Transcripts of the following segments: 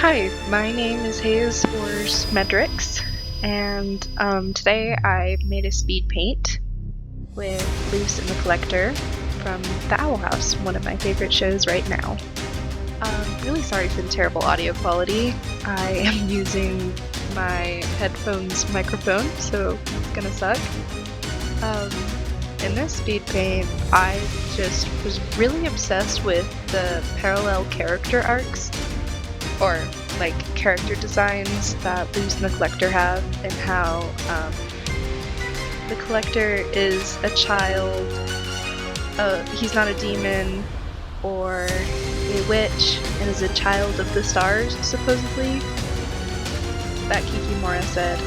Hi, my name is Hayes or Smedrix, and today I made a speed paint with Luce and the Collector from the Owl House, one of my favorite shows right now. Really sorry for the terrible audio quality. I am using my headphones microphone, so it's gonna suck. In this speed paint, I just was really obsessed with the parallel character arcs, or like character designs that Luce and the Collector have, and how the Collector is a child, he's not a demon or a witch, and is a child of the stars, supposedly. That Kikimora said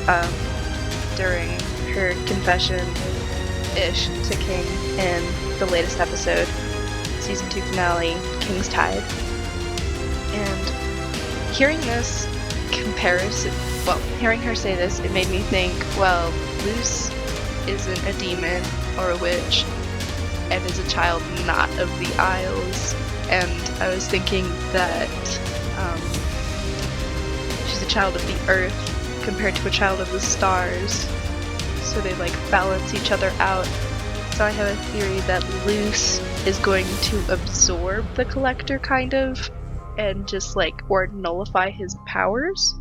during her confession-ish to King in the latest episode, season 2 finale, King's Tide. And hearing this comparison, hearing her say this, it made me think, well, Luce isn't a demon or a witch, and is a child not of the Isles, and I was thinking that she's a child of the Earth compared to a child of the stars, so they like balance each other out. So I have a theory that Luce is going to absorb the Collector, kind of, and just like, or nullify his powers.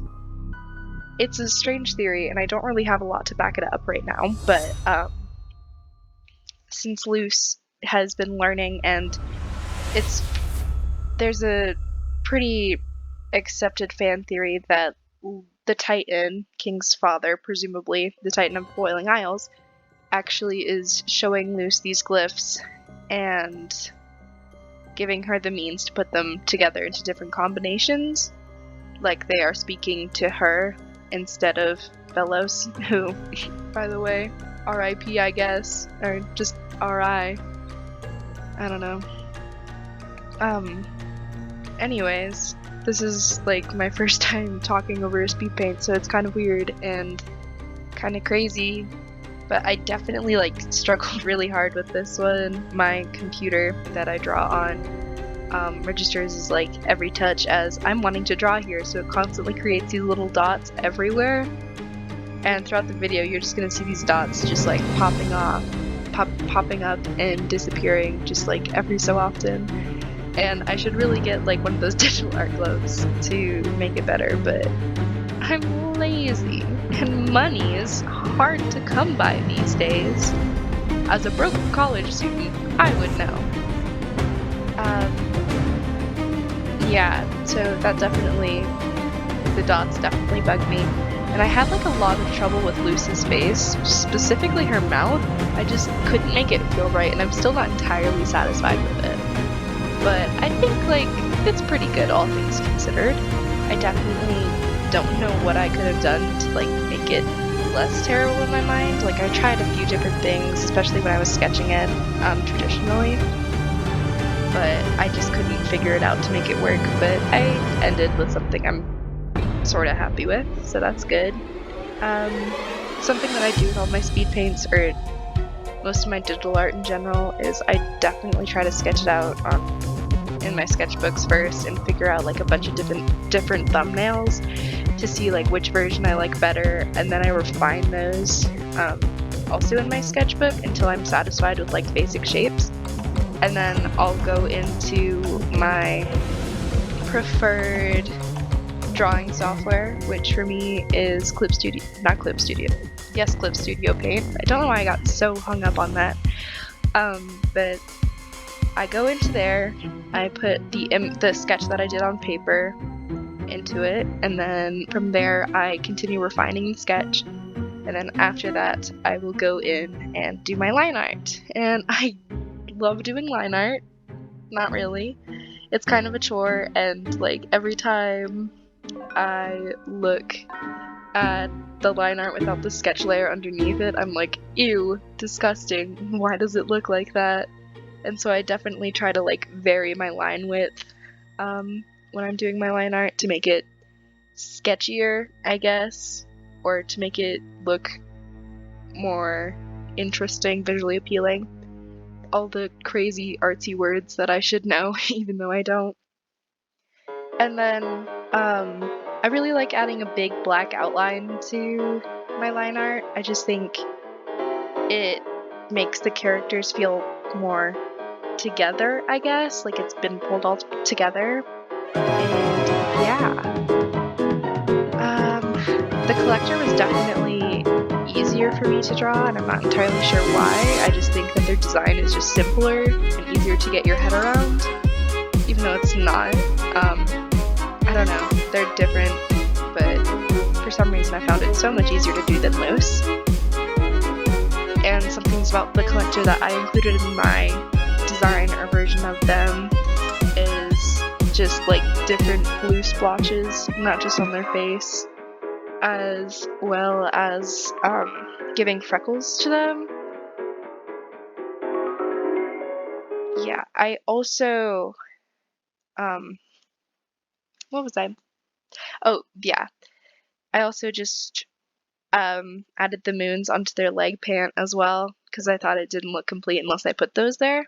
It's a strange theory, and I don't really have a lot to back it up right now, but since Luce has been learning, and there's a pretty accepted fan theory that the Titan, King's father, presumably the Titan of Boiling Isles, actually is showing Luce these glyphs and giving her the means to put them together into different combinations, like they are speaking to her instead of Velos, who, by the way, R.I.P. I guess, or just R.I. I don't know. Anyways, this is like my first time talking over a speed paint, so it's kind of weird and kind of crazy, but I definitely like struggled really hard with this one. My computer that I draw on registers as like every touch as I'm wanting to draw here, so it constantly creates these little dots everywhere, and throughout the video you're just gonna see these dots just like popping up and disappearing just like every so often. And I should really get like one of those digital art gloves to make it better, but I'm lazy, and money is hard to come by these days. As a broke college student, I would know. Yeah, so that definitely, the dots definitely bug me. And I had like a lot of trouble with Luce's face, specifically her mouth. I just couldn't make it feel right, and I'm still not entirely satisfied with it. But I think like it's pretty good, all things considered. I definitely don't know what I could have done to like make it less terrible in my mind. Like I tried a few different things, especially when I was sketching it traditionally, but I just couldn't figure it out to make it work. But I ended with something I'm sort of happy with, so that's good. Something that I do with all my speed paints, or most of my digital art in general, is I definitely try to sketch it out in my sketchbooks first and figure out like a bunch of different thumbnails to see like which version I like better, and then I refine those also in my sketchbook until I'm satisfied with like basic shapes, and then I'll go into my preferred drawing software, which for me is Clip Studio Paint. I don't know why I got so hung up on that, but I go into there, I put the sketch that I did on paper into it, and then from there I continue refining the sketch, and then after that I will go in and do my line art. And I love doing line art. Not really. It's kind of a chore, and like every time I look at the line art without the sketch layer underneath it, I'm like, ew, disgusting, why does it look like that? And so I definitely try to like vary my line width when I'm doing my line art to make it sketchier, I guess, or to make it look more interesting, visually appealing. All the crazy artsy words that I should know, even though I don't. And then I really like adding a big black outline to my line art. I just think it makes the characters feel more together, I guess, like it's been pulled all together. And yeah, the collector was definitely easier for me to draw, and I'm not entirely sure why. I just think that their design is just simpler and easier to get your head around, even though it's not. I don't know, they're different, but for some reason I found it so much easier to do than loose. And some things about the collector that I included in my design or version of them is just like different blue splotches, not just on their face, as well as giving freckles to them. Yeah, I also, what was I? Oh, yeah. I also just added the moons onto their leg pant as well, because I thought it didn't look complete unless I put those there.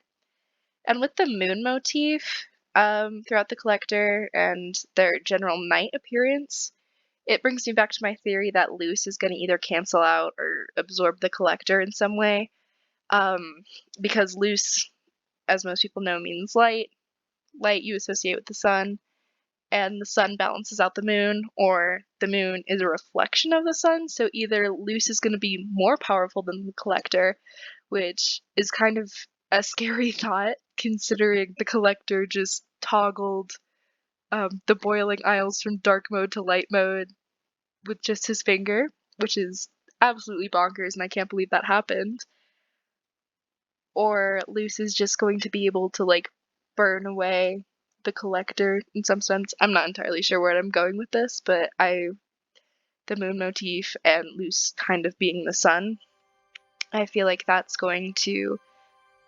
And with the moon motif throughout the collector and their general night appearance, it brings me back to my theory that loose is going to either cancel out or absorb the collector in some way, because loose, as most people know, means light. Light you associate with the sun, and the sun balances out the moon, or the moon is a reflection of the sun, so either loose is going to be more powerful than the collector, which is kind of a scary thought considering the collector just toggled the boiling isles from dark mode to light mode with just his finger, which is absolutely bonkers and I can't believe that happened. Or loose is just going to be able to like burn away the collector in some sense. I'm not entirely sure where I'm going with this, but the moon motif and loose kind of being the sun, I feel like that's going to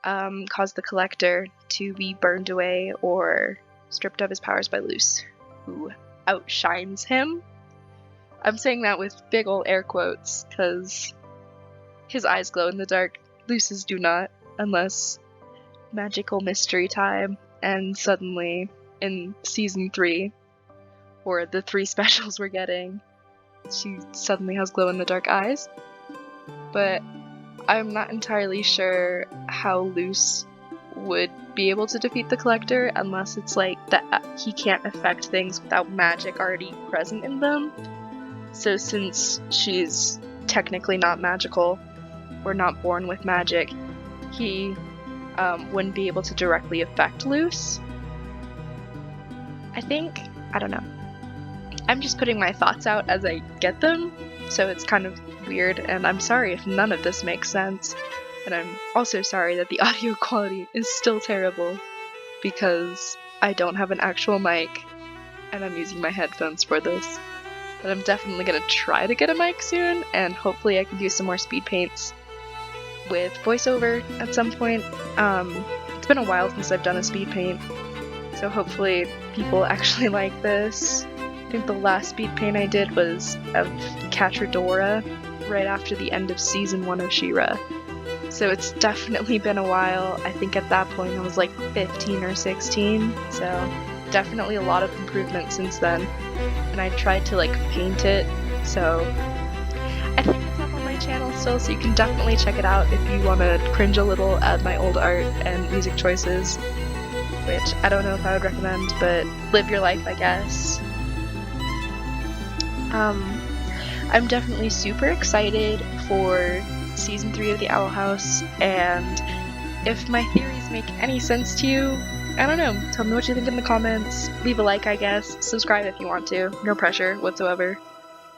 cause the collector to be burned away or stripped of his powers by loose, who outshines him. I'm saying that with big ol' air quotes because his eyes glow in the dark. Loose's do not, unless magical mystery time, and suddenly in season 3, or the 3 specials we're getting, she suddenly has glow in the dark eyes. But I'm not entirely sure how Loose would be able to defeat the collector unless it's like that he can't affect things without magic already present in them. So since she's technically not magical or not born with magic, he wouldn't be able to directly affect Loose. I don't know. I'm just putting my thoughts out as I get them, so it's kind of weird, and I'm sorry if none of this makes sense. And I'm also sorry that the audio quality is still terrible, because I don't have an actual mic, and I'm using my headphones for this. But I'm definitely gonna try to get a mic soon, and hopefully I can do some more speed paints with voiceover at some point. It's been a while since I've done a speed paint, so hopefully people actually like this. I think the last speed paint I did was of Catradora right after the end of season 1 of She-Ra. So it's definitely been a while. I think at that point I was like 15 or 16, so definitely a lot of improvement since then. And I tried to like paint it, so I think it's up on my channel still, so you can definitely check it out if you want to cringe a little at my old art and music choices, which I don't know if I would recommend, but live your life, I guess. I'm definitely super excited for season 3 of the Owl House, and if my theories make any sense to you, I don't know, tell me what you think in the comments, leave a like I guess, subscribe if you want to, no pressure whatsoever.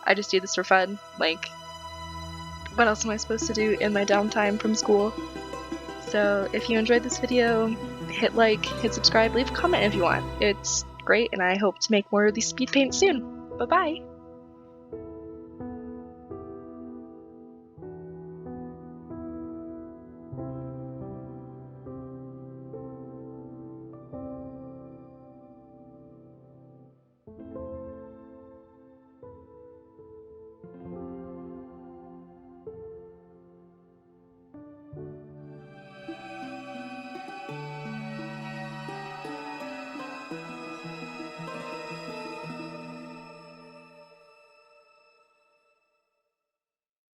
I just do this for fun, like, what else am I supposed to do in my downtime from school? So if you enjoyed this video, hit like, hit subscribe, leave a comment if you want. It's great, and I hope to make more of these speed paints soon. Bye bye!